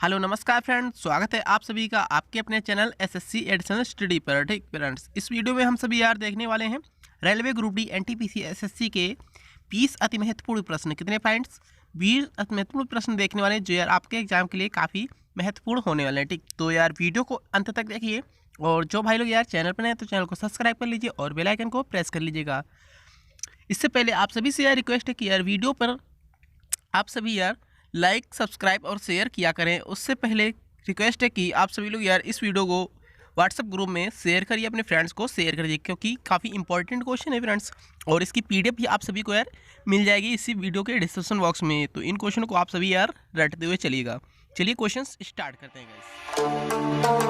Hello नमस्कार friends, स्वागत है आप सभी का आपके अपने चैनल एसएससी एडिशनल स्टडी पर। ठीक फ्रेंड्स, इस वीडियो में हम सभी यार देखने वाले हैं railway group D NTPC SSC के 20 अति महत्वपूर्ण प्रश्न। कितने पॉइंट्स? 20 अति महत्वपूर्ण प्रश्न देखने वाले हैं जो यार आपके एग्जाम के लिए काफ़ी महत्वपूर्ण होने वाले हैं। ठीक, तो यार वीडियो को अंत तक देखिए और जो भाई लोग यार चैनल पर नए हैं तो चैनल को सब्सक्राइब कर लीजिए और बेल आइकन को प्रेस कर लीजिएगा। इससे पहले आप सभी से यार रिक्वेस्ट है कि यार वीडियो पर आप सभी यार लाइक, सब्सक्राइब और शेयर किया करें। उससे पहले रिक्वेस्ट है कि आप सभी लोग यार इस वीडियो को व्हाट्सएप ग्रुप में शेयर करिए, अपने फ्रेंड्स को शेयर करिए क्योंकि काफ़ी इंपॉर्टेंट क्वेश्चन है फ्रेंड्स। और इसकी पीडीएफ भी आप सभी को यार मिल जाएगी इसी वीडियो के डिस्क्रिप्शन बॉक्स में। तो इन क्वेश्चनों को आप सभी यार रटते हुए चलिएगा। चलिए क्वेश्चन स्टार्ट करते हैं गाइस।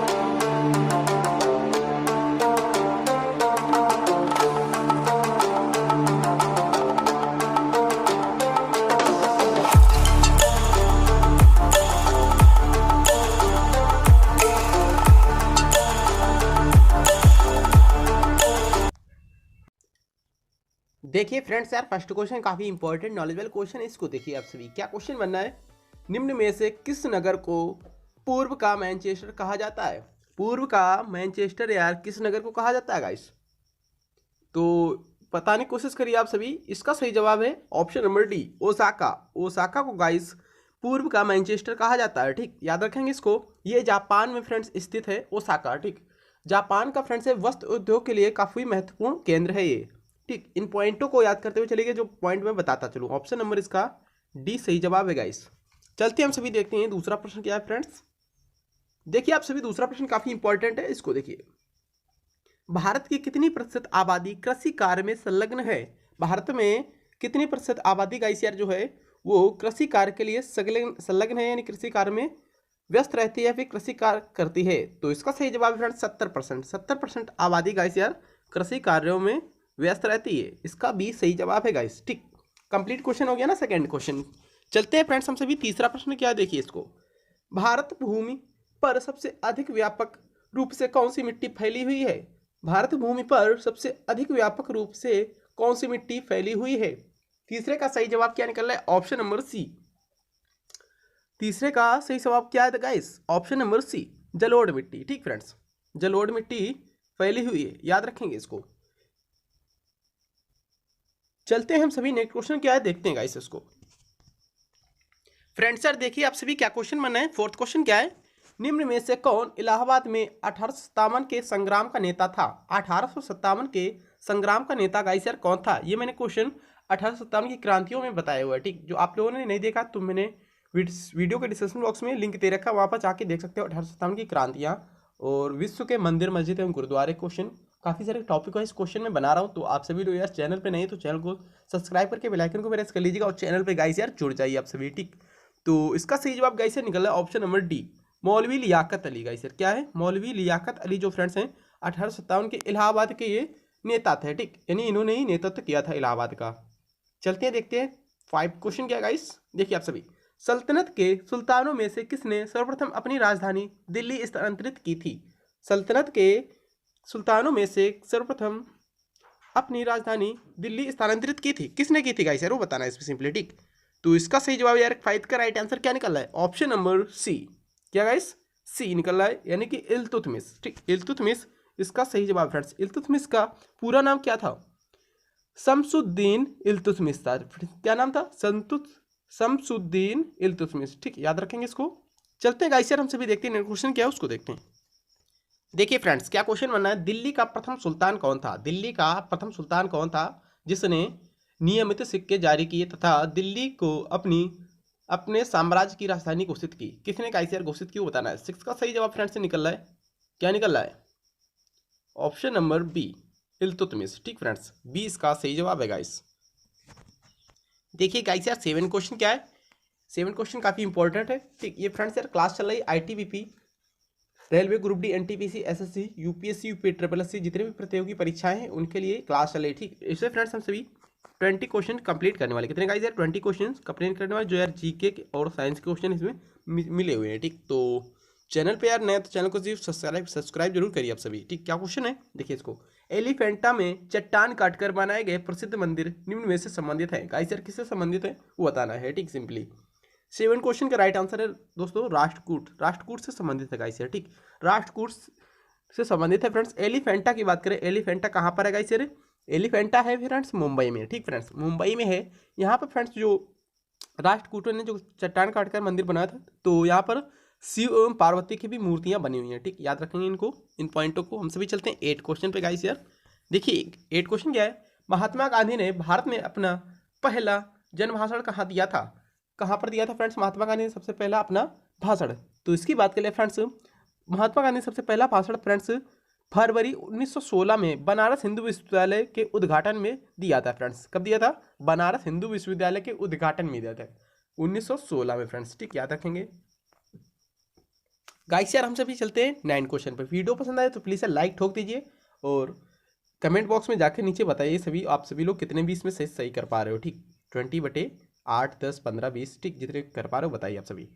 देखिए फ्रेंड्स, यार फर्स्ट क्वेश्चन काफ़ी इंपॉर्टेंट नॉलेजेबल क्वेश्चन है। इसको देखिए आप सभी। क्या क्वेश्चन बनना है? निम्न में से किस नगर को पूर्व का मैनचेस्टर कहा जाता है? पूर्व का मैनचेस्टर यार किस नगर को कहा जाता है गाइस? तो बताने की कोशिश करिए आप सभी। इसका सही जवाब है option number D, Osaka. Osaka को गाइस पूर्व का मैनचेस्टर कहा जाता है। ठीक, याद रखेंगे इसको। ये जापान में फ्रेंड्स स्थित है ओसाका। ठीक, जापान का फ्रेंड्स है वस्त्र उद्योग के लिए काफ़ी महत्वपूर्ण केंद्र है ये। ठीक, इन पॉइंटों को याद करते हुए चलिए जो पॉइंट मैं बताता चलूँ। ऑप्शन नंबर इसका डी सही जवाब है गाइस। चलते हम सभी देखते हैं दूसरा प्रश्न क्या है फ्रेंड्स। देखिए आप सभी, दूसरा प्रश्न काफी इंपॉर्टेंट है। इसको देखिए। भारत की कितनी प्रतिशत आबादी कृषि कार्य में संलग्न है? भारत में कितनी प्रतिशत आबादी गाइस यार जो है वो कृषि कार्य के लिए संलग्न है, यानी कृषि कार्य में व्यस्त रहती है, फिर कृषि कार्य करती है? तो इसका सही जवाब है फ्रेंड्स 70%। 70% आबादी गाइस यार कृषि कार्यों में व्यस्त रहती है। इसका बी सही जवाब है गाइस। ठीक, कंप्लीट क्वेश्चन हो गया ना सेकंड क्वेश्चन। चलते हैं फ्रेंड्स हम सभी तीसरा प्रश्न क्या है, देखिए इसको। भारत भूमि पर सबसे अधिक व्यापक रूप से कौन सी मिट्टी फैली हुई है? भारत भूमि पर सबसे अधिक व्यापक रूप से कौन सी मिट्टी फैली हुई है? तीसरे का सही जवाब क्या निकल रहा है? Option number C. तीसरे का सही जवाब क्या है गाइस? ऑप्शन नंबर सी, जलोढ़ मिट्टी। ठीक फ्रेंड्स, जलोढ़ मिट्टी फैली हुई है, याद रखेंगे इसको। चलते हैं हम सभी नेक्स्ट क्वेश्चन क्या है देखते हैं गाइस इसको। फ्रेंड्स यार देखिए आप सभी क्या क्वेश्चन बना है। फोर्थ क्वेश्चन क्या है? निम्न में से कौन इलाहाबाद में 1857 के संग्राम का नेता था? 1857 के संग्राम का नेता गाइस यार कौन था? ये मैंने क्वेश्चन 1857 की क्रांतियों में बताया हुआ है। ठीक, जो आप लोगों ने नहीं देखा तो मैंने वीडियो के डिस्क्रिप्शन बॉक्स में लिंक दे रखा है, वहाँ पर जाके देख सकते हो 1857 की क्रांतियाँ और विश्व के मंदिर मस्जिद एवं गुरुद्वारे। क्वेश्चन काफ़ी सारे टॉपिक है इस क्वेश्चन में बना रहा हूँ, तो आप सभी लोग यार चैनल पे नहीं तो चैनल को सब्सक्राइब करके बेल आइकन को प्रेस कर लीजिएगा और चैनल पे गाइस यार जुड़ जाइए आप सभी। ठीक, तो इसका सही जवाब गाइस यार निकल रहा है ऑप्शन नंबर डी, मौलवी लियाकत अली। गाइस यार क्या है? मौलवी लियाकत अली जो फ्रेंड्स हैं 1857 के इलाहाबाद के ये नेता थे। ठीक, यानी इन्होंने ही नेतृत्व किया था इलाहाबाद का। चलते हैं देखते हैं फाइव क्वेश्चन क्या गाइस। देखिए आप सभी, सल्तनत के सुल्तानों में से किसने सर्वप्रथम अपनी राजधानी दिल्ली स्थानांतरित की थी? सल्तनत के सुल्तानों में से सर्वप्रथम अपनी राजधानी दिल्ली स्थानांतरित की थी, किसने की थी गाइस यार वो बताना है इसमें सिंपली। ठीक, तो इसका सही जवाब यार फाइव का राइट आंसर क्या निकल रहा है? Option number C. क्या गाइस? सी निकल रहा है, यानी कि इल्तुतमिश। ठीक, इल्तुतमिश इसका सही जवाब फ्रेंड्स। इल्तुतमिश का पूरा नाम क्या था? शमसुद्दीन इल्तुतमिश था। क्या नाम था? शमसुद्दीन इल्तुतमिश। ठीक, याद रखेंगे इसको। चलते हैं गाइस यार हम सभी देखते हैं क्वेश्चन क्या है उसको देखते हैं। देखिए फ्रेंड्स क्या क्वेश्चन बनना है। दिल्ली का प्रथम सुल्तान कौन था? दिल्ली का प्रथम सुल्तान कौन था जिसने नियमित सिक्के जारी किए तथा दिल्ली को अपने साम्राज्य की राजधानी घोषित की? किसने गाइस यार घोषित की वो बताना है। सिक्स का सही जवाब फ्रेंड्स से निकल रहा है, क्या निकल रहा है? Option number B, Iltutmish. ठीक फ्रेंड्स, बी इसका सही जवाब है गाइस। देखिए गाइस यार सेवन क्वेश्चन क्या है। सेवन क्वेश्चन काफी इंपॉर्टेंट है। ठीक, ये फ्रेंड्स यार क्लास चल रही है ITBP, railway group D, NTPC, SSC, UPSC, UP triple SC, जितने भी प्रतियोगी परीक्षाएं हैं उनके लिए क्लास चल रही है। ठीक, इससे फ्रेंड्स हम सभी 20 क्वेश्चन कंप्लीट करने वाले। कितने गाइस यार? 20 क्वेश्चन कंप्लीट करने वाले जो यार जीके और साइंस के क्वेश्चन इसमें मिले हुए हैं। ठीक, तो चैनल पे यार नए तो चैनल को सब्सक्राइब जरूर करिए आप सभी। ठीक, क्या क्वेश्चन है देखिए इसको। एलिफेंटा में चट्टान काटकर बनाए गए प्रसिद्ध मंदिर निम्न में से संबंधित है। गाइस यार किससे संबंधित है वो बताना है। ठीक, सिंपली सेवन क्वेश्चन का राइट आंसर है दोस्तों राष्ट्रकूट। राष्ट्रकूट से संबंधित है गाइस यार, ठीक। राष्ट्रकूट से संबंधित है फ्रेंड्स। एलिफेंटा की बात करें, एलिफेंटा कहाँ पर है गाइस यार? एलिफेंटा है फ्रेंड्स मुंबई में, ठीक फ्रेंड्स, मुंबई में है। यहाँ पर फ्रेंड्स जो राष्ट्रकूटों ने जो चट्टान काटकर मंदिर बनाया था, तो यहाँ पर शिव एवं पार्वती की भी मूर्तियां बनी हुई हैं, ठीक। याद रखेंगे इनको, इन पॉइंटों को। हम सभी चलते हैं 8 क्वेश्चन पे गाइस यार। देखिए 8 क्वेश्चन क्या है, महात्मा गांधी ने भारत में अपना पहला जन भाषण कहाँ दिया था? कहाँ पर दिया था फ्रेंड्स महात्मा गांधी ने सबसे पहला अपना भाषण? तो इसकी बात करें फ्रेंड्स, महात्मा गांधी ने सबसे पहला भाषण फ्रेंड्स फरवरी 1916 में बनारस हिंदू विश्वविद्यालय के उद्घाटन में दिया था फ्रेंड्स। कब दिया था? बनारस हिंदू विश्वविद्यालय के उद्घाटन में दिया था 1916 में फ्रेंड्स, ठीक। याद रखेंगे गाइस यार। हम सभी चलते हैं 9 क्वेश्चन पर। वीडियो पसंद आए तो प्लीज़ लाइक ठोक दीजिए और कमेंट बॉक्स में जाकर नीचे बताइए सभी आप सभी लोग कितने 20 में सही कर पा रहे हो, ठीक। 20/8 10 15 20, ठीक। जितने कर पा रहे हो बताइए आप सभी।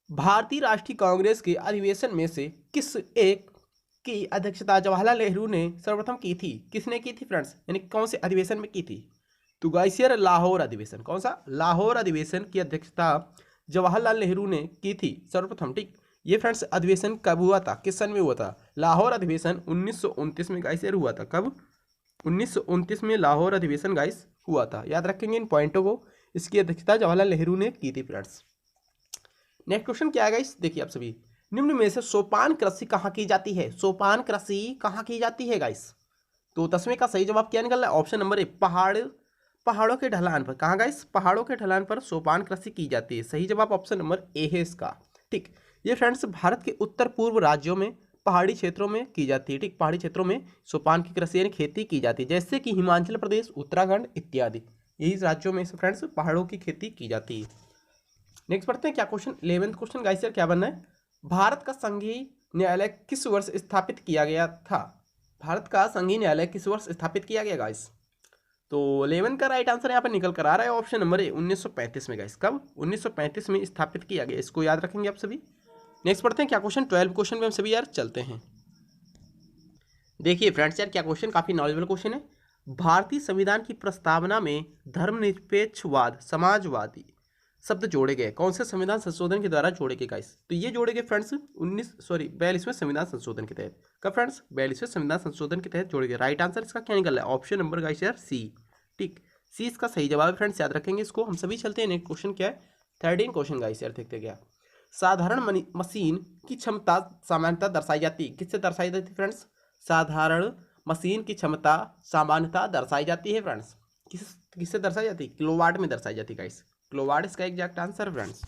भारतीय राष्ट्रीय कांग्रेस के अधिवेशन में से किस एक की अध्यक्षता जवाहरलाल नेहरू ने सर्वप्रथम की थी? किसने की थी फ्रेंड्स, यानी कौन से अधिवेशन में की थी? तो गाइस यार लाहौर अधिवेशन। कौन सा? लाहौर अधिवेशन की अध्यक्षता जवाहरलाल नेहरू ने की थी सर्वप्रथम, ठीक। ये फ्रेंड्स अधिवेशन कब हुआ था, किस सन में हुआ था? लाहौर अधिवेशन 1929 में गाइस यार हुआ था। कब? 1929 में लाहौर अधिवेशन गाइस हुआ था। याद रखेंगे इन पॉइंटों को। इसकी अध्यक्षता जवाहरलाल नेहरू ने की थी फ्रेंड्स। नेक्स्ट क्वेश्चन क्या है गाइस, देखिए आप सभी। निम्न में से सोपान कृषि कहाँ की जाती है? सोपान कृषि कहाँ की जाती है गाइस? तो 10वें का सही जवाब क्या निकल रहा है? ऑप्शन नंबर ए, पहाड़ों के ढलान पर। कहाँ गाइस? पहाड़ों के ढलान पर सोपान कृषि की जाती है। सही जवाब ऑप्शन नंबर ए है इसका, ठीक। ये फ्रेंड्स भारत के उत्तर पूर्व राज्यों में पहाड़ी क्षेत्रों में की जाती है, ठीक। पहाड़ी क्षेत्रों में सोपान की कृषि यानी खेती की जाती है, जैसे कि हिमाचल प्रदेश, उत्तराखंड इत्यादि। यही राज्यों में से फ्रेंड्स पहाड़ों की खेती की जाती है। नेक्स्ट पढ़ते हैं क्या क्वेश्चन, 11th क्वेश्चन गाइस यार क्या बनना है? भारत का संघीय न्यायालय किस वर्ष स्थापित किया गया था? भारत का संघीय न्यायालय किस वर्ष स्थापित किया गया गाइस? तो 11 का राइट आंसर यहाँ पर निकल कर आ रहा है ऑप्शन नंबर ए, 1935 में गाइस। कब? 1935 में स्थापित किया गया। इसको याद रखेंगे आप सभी। नेक्स्ट पढ़ते हैं क्या क्वेश्चन, 12 क्वेश्चन में हम सभी यार चलते हैं। देखिए फ्रेंड्स यार क्या क्वेश्चन काफी नॉलेजेबल क्वेश्चन है। भारतीय संविधान की प्रस्तावना में धर्मनिरपेक्षवाद, समाजवादी शब्द जोड़े गए कौन से संविधान संशोधन के द्वारा जोड़े गए गाइस? तो ये जोड़े गए फ्रेंड्स 42वें संविधान संशोधन के तहत। कब फ्रेंड्स? 42वें संविधान संशोधन के तहत जोड़े गए। राइट आंसर इसका क्या निकल रहा है? ऑप्शन नंबर गाइस यार सी, ठीक। सी इसका सही जवाब है फ्रेंड्स, याद रखेंगे इसको। हम सभी चलते हैं नेक्स्ट क्वेश्चन क्या है, 13 क्वेश्चन गाइस यार देखते क्या। साधारण मशीन की क्षमता सामान्यता दर्शाई जाती है, किससे दर्शाई जाती है फ्रेंड्स? साधारण मशीन की क्षमता सामान्यता दर्शाई जाती है फ्रेंड्स। किससे दर्शाई जाती है? किलोवाट में दर्शाई जाती है गाइस। किलोवाट इसका एग्जैक्ट आंसर फ्रेंड्स।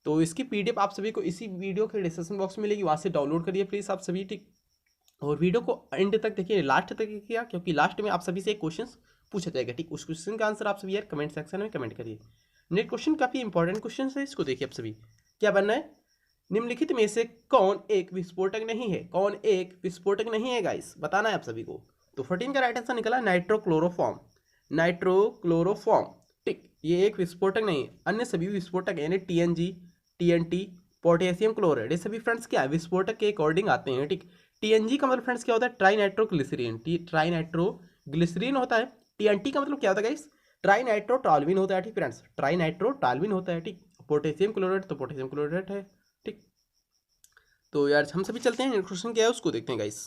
तो इसकी पीडीएफ आप सभी को इसी वीडियो के डिस्क्रिप्शन बॉक्स में मिलेगी, वहाँ से डाउनलोड करिए प्लीज़ आप सभी, ठीक। और वीडियो को एंड तक देखिए, लास्ट तक देखिए, क्योंकि लास्ट में आप सभी से एक क्वेश्चन पूछा जाएगा, ठीक। उस क्वेश्चन का आंसर आप सभी यार कमेंट सेक्शन में कमेंट करिए। नेक्स्ट क्वेश्चन काफी इंपॉर्टेंट क्वेश्चन है, इसको देखिए आप सभी। क्या बनना है? निम्नलिखित में से कौन एक विस्फोटक नहीं है? कौन एक विस्फोटक नहीं है गाइस, बताना है आप सभी को। तो 14 का राइट आंसर निकला नाइट्रोक्लोरोफॉर्म। नाइट्रोक्लोरोफॉर्म, ठीक। ये एक विस्फोटक नहीं, अन्य सभी विस्फोटक यानी टीएनजी, टीएनटी, पोटेशियम क्लोराइड, ये सभी फ्रेंड्स क्या है? विस्फोटक के अकॉर्डिंग आते हैं, ठीक। टीएनजी का मतलब फ्रेंड्स क्या होता है? ट्राइनाइट्रोग्लिसरीन, ट्राइनाइट्रोग्लिसरीन होता है। टीएनटी का मतलब क्या होता है गाइस? ट्राइनाइट्रोटॉल्विन होता है, ठीक फ्रेंड्स, ट्राइनाइट्रोटॉल्विन होता है, ठीक। पोटेशियम क्लोराइड तो पोटेशियम क्लोराइड है, ठीक। तो यार हम सभी चलते हैं, नेक्स्ट क्वेश्चन क्या है उसको देखते हैं गाइस।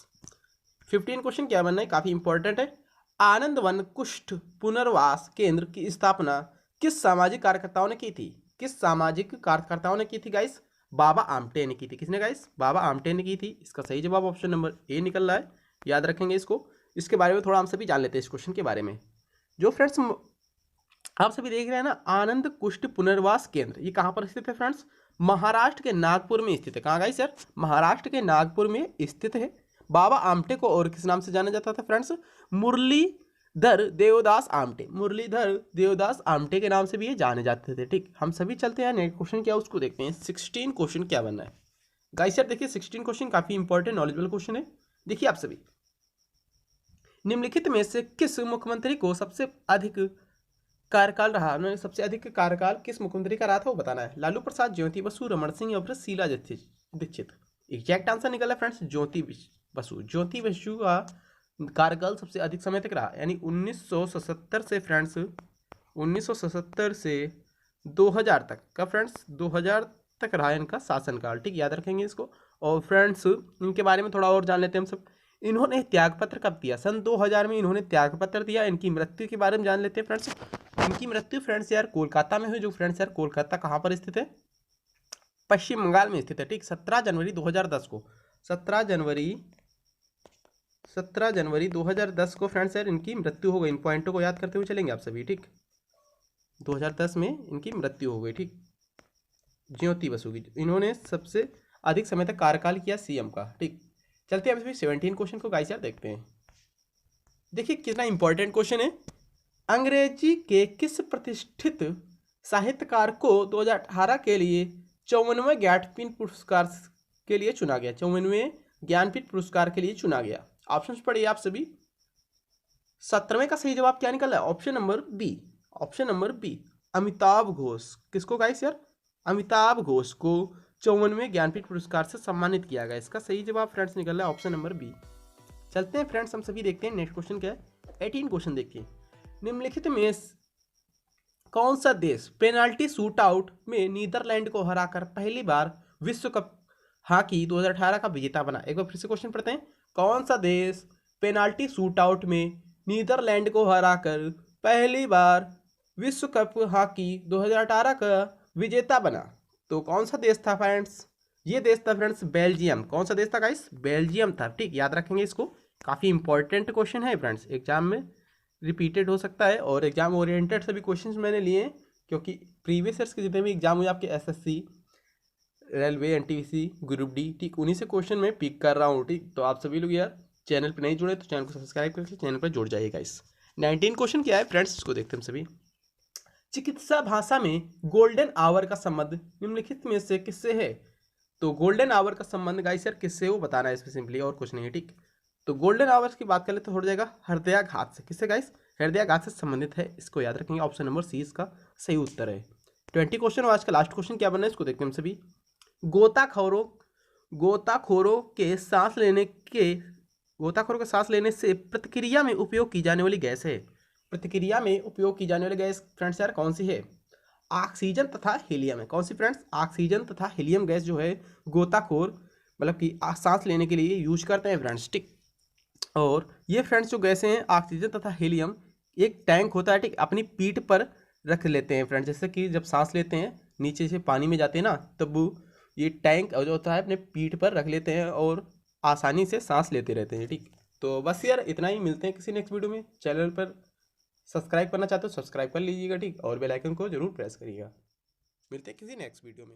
15 क्वेश्चन क्या बनना है, काफी इंपॉर्टेंट है। आनंद वन कुष्ठ पुनर्वास केंद्र की स्थापना किस सामाजिक कार्यकर्ताओं ने की थी? किस सामाजिक कार्यकर्ताओं ने की थी गाइस? बाबा आमटे ने की थी। किसने गाइस? बाबा आमटे ने की थी। इसका सही जवाब ऑप्शन नंबर ए निकल रहा है, याद रखेंगे इसको। इसके बारे में थोड़ा हम सभी जान लेते हैं इस क्वेश्चन के बारे में। जो फ्रेंड्स आप सभी देख रहे हैं ना, आनंद कुष्ठ पुनर्वास केंद्र, ये कहाँ पर स्थित है फ्रेंड्स? महाराष्ट्र के नागपुर में स्थित है। कहाँ गाइस यार? महाराष्ट्र के नागपुर में स्थित है। बाबा आमटे को और किस नाम से जाना जाता था फ्रेंड्स? मुरलीधर देवदास आमटे, मुरलीधर देवदास आमटे के नाम से भी ये जाने जाते थे, ठीक। हम सभी चलते हैं नेक्स्ट क्वेश्चन क्या उसको देखते हैं। 16 क्वेश्चन क्या बनना है गाइस यार, देखिए 16 क्वेश्चन काफी इंपॉर्टेंट नॉलेजेबल क्वेश्चन है। देखिए आप सभी, निम्नलिखित में से किस मुख्यमंत्री को सबसे अधिक कार्यकाल रहा? उन्होंने सबसे अधिक कार्यकाल किस मुख्यमंत्री का रहा था वो बताना है। लालू प्रसाद, ज्योति बसु, रमन सिंह या फिर शीला दीक्षित। एग्जैक्ट आंसर निकला फ्रेंड्स ज्योति बसु। ज्योति बसु का कार्यकाल सबसे अधिक समय तक रहा, यानी 1977 से फ्रेंड्स 1977 से 2000 तक का फ्रेंड्स 2000 तक रहा इनका शासनकाल, ठीक, याद रखेंगे इसको। और फ्रेंड्स इनके बारे में थोड़ा और जान लेते हैं हम सब। इन्होंने त्यागपत्र कब दिया? सन 2000 में इन्होंने त्यागपत्र दिया। इनकी मृत्यु के बारे में जान लेते हैं फ्रेंड्स। इनकी मृत्यु फ्रेंड्स यार कोलकाता में हुई। जो फ्रेंड्स यार कोलकाता कहाँ पर स्थित है? पश्चिम बंगाल में स्थित है, ठीक। 17 जनवरी 2010 को 17 जनवरी 2010 को फ्रेंड्स यार इनकी मृत्यु हो गई। इन पॉइंटों को याद करते हुए चलेंगे आप सभी, ठीक। 2010 में इनकी मृत्यु हो गई, ठीक। ज्योति बसु की। इन्होंने सबसे अधिक समय तक कार्यकाल किया सीएम का, ठीक। चलते हैं अभी 17 क्वेश्चन को गाइस यार देखते हैं। देखिए कितना इंपॉर्टेंट क्वेश्चन है। अंग्रेजी के किस प्रतिष्ठित साहित्यकार को 2018 के लिए 54वें ज्ञानपीठ पुरस्कार के लिए चुना गया? 54वें ज्ञानपीठ पुरस्कार के लिए चुना गया। ऑप्शन पढ़िए आप सभी। 17वें का सही जवाब क्या निकला है? Option number B. Option number B, Amitabh Ghosh. किसको गाइस यार? अमिताभ घोष को 54वें ज्ञानपीठ पुरस्कार से सम्मानित किया गया। इसका सही जवाब फ्रेंड्स निकल रहा है ऑप्शन नंबर बी। चलते हैं फ्रेंड्स हम सभी देखते हैं नेक्स्ट क्वेश्चन क्या है। 18 क्वेश्चन देखिए। निम्नलिखित में कौन सा देश पेनाल्टी शूट आउट में नीदरलैंड को हराकर पहली बार विश्व कप हॉकी 2018 का विजेता बना? एक बार फिर से क्वेश्चन पढ़ते हैं। कौन सा देश पेनाल्टी शूट आउट में नीदरलैंड को हराकर पहली बार विश्व कप हॉकी 2018 का विजेता बना? तो कौन सा देश था फ्रेंड्स? ये देश था फ्रेंड्स बेल्जियम। कौन सा देश था गाइस? बेल्जियम था, ठीक। याद रखेंगे इसको। काफ़ी इंपॉर्टेंट क्वेश्चन है फ्रेंड्स, एग्जाम में रिपीटेड हो सकता है और एग्जाम ओरिएंटेड सभी क्वेश्चंस मैंने लिए हैं, क्योंकि प्रीवियस ईयर्स के जितने भी एग्जाम हुए आपके SSC, railway, NTPC, group D, ठीक, उन्हीं से क्वेश्चन मैं पिक कर रहा हूँ, ठीक। तो आप सभी लोग यार चैनल पर नहीं जुड़े तो चैनल को सब्सक्राइब करके चैनल पर जुड़ जाइएगा। इस 19 क्वेश्चन क्या है फ्रेंड्स, इसको देखते हैं सभी। चिकित्सा भाषा में गोल्डन आवर का संबंध निम्नलिखित में से किससे है? तो गोल्डन आवर का संबंध गाइस यार किससे वो बताना है इसमें सिंपली, और कुछ नहीं है, ठीक। तो गोल्डन आवर्स की बात करें तो हो जाएगा हृदयाघात से। किससे गाइस? हृदयाघात से संबंधित है। इसको याद रखेंगे, ऑप्शन नंबर सी इसका सही उत्तर है। 20 क्वेश्चन और आज का लास्ट क्वेश्चन क्या बना है इसको देखते हैं हम सभी। गोताखोरों के सांस लेने से प्रतिक्रिया में उपयोग की जाने वाली गैस है। प्रतिक्रिया में उपयोग की जाने वाली गैस फ्रेंड्स यार कौन सी है? ऑक्सीजन तथा हीलियम है। कौन सी फ्रेंड्स? ऑक्सीजन तथा हीलियम गैस जो है गोताखोर मतलब कि सांस लेने के लिए यूज करते हैं फ्रेंड्स, ठीक। और ये फ्रेंड्स जो गैसें हैं ऑक्सीजन तथा हीलियम, एक टैंक होता है, ठीक, अपनी पीठ पर रख लेते हैं फ्रेंड्स। जैसे कि जब सांस लेते हैं नीचे से पानी में जाते हैं ना, तब ये टैंक जो होता है अपने पीठ पर रख लेते हैं और आसानी से सांस लेते रहते हैं, ठीक। तो बस यार इतना ही। मिलते हैं किसी नेक्स्ट वीडियो में। चैनल पर सब्सक्राइब करना चाहते हो सब्सक्राइब कर लीजिएगा, ठीक। और बेल आइकन को जरूर प्रेस करिएगा। मिलते हैं किसी नेक्स्ट वीडियो में।